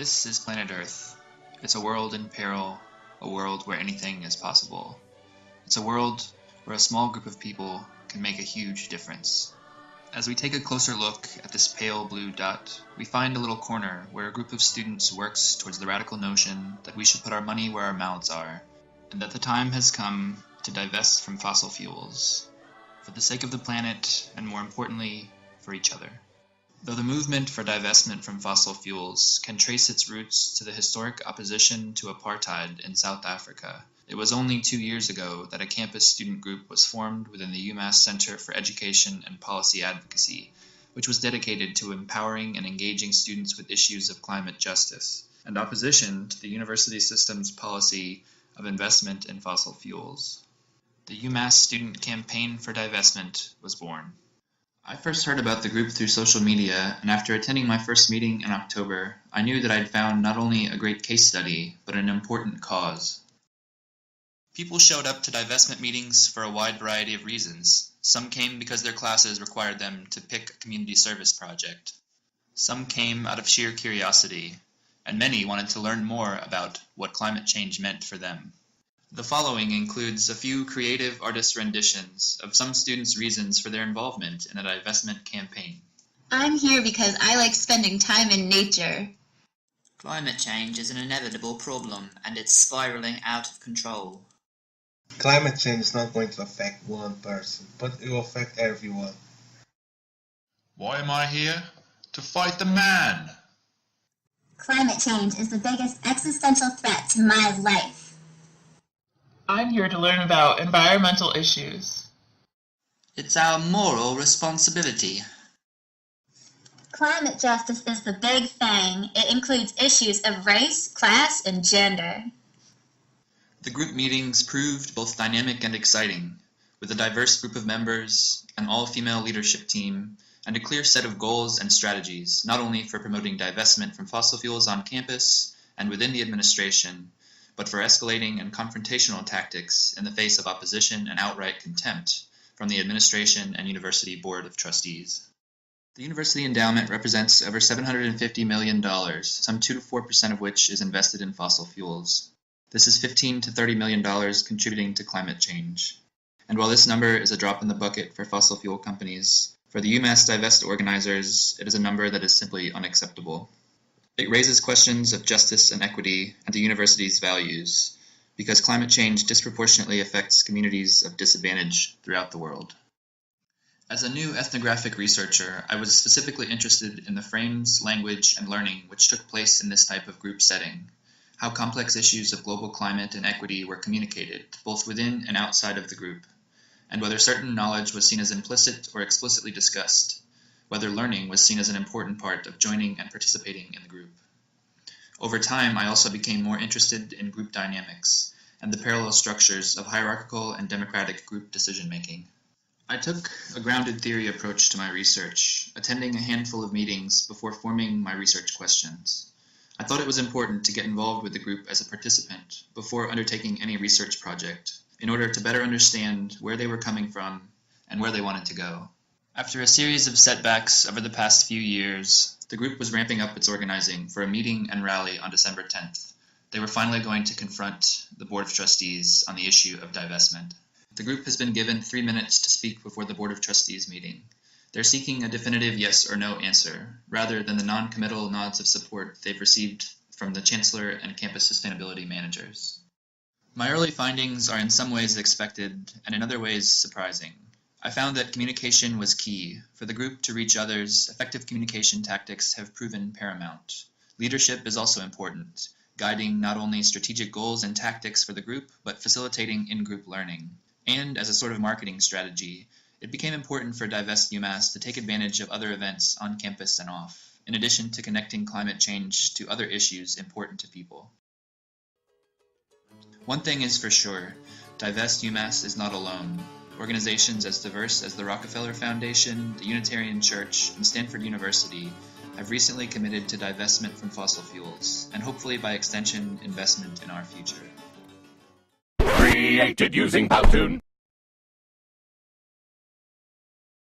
This is planet Earth. It's a world in peril, a world where anything is possible. It's a world where a small group of people can make a huge difference. As we take a closer look at this pale blue dot, we find a little corner where a group of students works towards the radical notion that we should put our money where our mouths are, and that the time has come to divest from fossil fuels, for the sake of the planet, and more importantly, for each other. Though the movement for divestment from fossil fuels can trace its roots to the historic opposition to apartheid in South Africa, it was only 2 years ago that a campus student group was formed within the UMass Center for Education and Policy Advocacy, which was dedicated to empowering and engaging students with issues of climate justice and opposition to the university system's policy of investment in fossil fuels. The UMass Student Campaign for Divestment was born. I first heard about the group through social media, and after attending my first meeting in October, I knew that I'd found not only a great case study, but an important cause. People showed up to divestment meetings for a wide variety of reasons. Some came because their classes required them to pick a community service project. Some came out of sheer curiosity, and many wanted to learn more about what climate change meant for them. The following includes a few creative artist renditions of some students' reasons for their involvement in a divestment campaign. I'm here because I like spending time in nature. Climate change is an inevitable problem, and it's spiraling out of control. Climate change is not going to affect one person, but it will affect everyone. Why am I here? To fight the man! Climate change is the biggest existential threat to my life. I'm here to learn about environmental issues. It's our moral responsibility. Climate justice is the big thing. It includes issues of race, class, and gender. The group meetings proved both dynamic and exciting, with a diverse group of members, an all-female leadership team, and a clear set of goals and strategies, not only for promoting divestment from fossil fuels on campus and within the administration, but for escalating and confrontational tactics in the face of opposition and outright contempt from the administration and university board of trustees. The university endowment represents over $750 million, some 2 to 4% of which is invested in fossil fuels. This is $15 to $30 million contributing to climate change. And while this number is a drop in the bucket for fossil fuel companies, for the UMass Divest organizers, it is a number that is simply unacceptable. It raises questions of justice and equity and the university's values, because climate change disproportionately affects communities of disadvantage throughout the world. As a new ethnographic researcher, I was specifically interested in the frames, language, and learning which took place in this type of group setting, how complex issues of global climate and equity were communicated, both within and outside of the group, and whether certain knowledge was seen as implicit or explicitly discussed, whether learning was seen as an important part of joining and participating in the group. Over time, I also became more interested in group dynamics and the parallel structures of hierarchical and democratic group decision-making. I took a grounded theory approach to my research, attending a handful of meetings before forming my research questions. I thought it was important to get involved with the group as a participant before undertaking any research project, in order to better understand where they were coming from and where they wanted to go. After a series of setbacks over the past few years, the group was ramping up its organizing for a meeting and rally on December 10th. They were finally going to confront the Board of Trustees on the issue of divestment. The group has been given 3 minutes to speak before the Board of Trustees meeting. They're seeking a definitive yes or no answer, rather than the non-committal nods of support they've received from the Chancellor and campus sustainability managers. My early findings are in some ways expected, and in other ways surprising. I found that communication was key. For the group to reach others, effective communication tactics have proven paramount. Leadership is also important, guiding not only strategic goals and tactics for the group, but facilitating in-group learning. And as a sort of marketing strategy, it became important for Divest UMass to take advantage of other events on campus and off, in addition to connecting climate change to other issues important to people. One thing is for sure, Divest UMass is not alone. Organizations as diverse as the Rockefeller Foundation, the Unitarian Church, and Stanford University have recently committed to divestment from fossil fuels, and hopefully by extension, investment in our future. Created using Powtoon.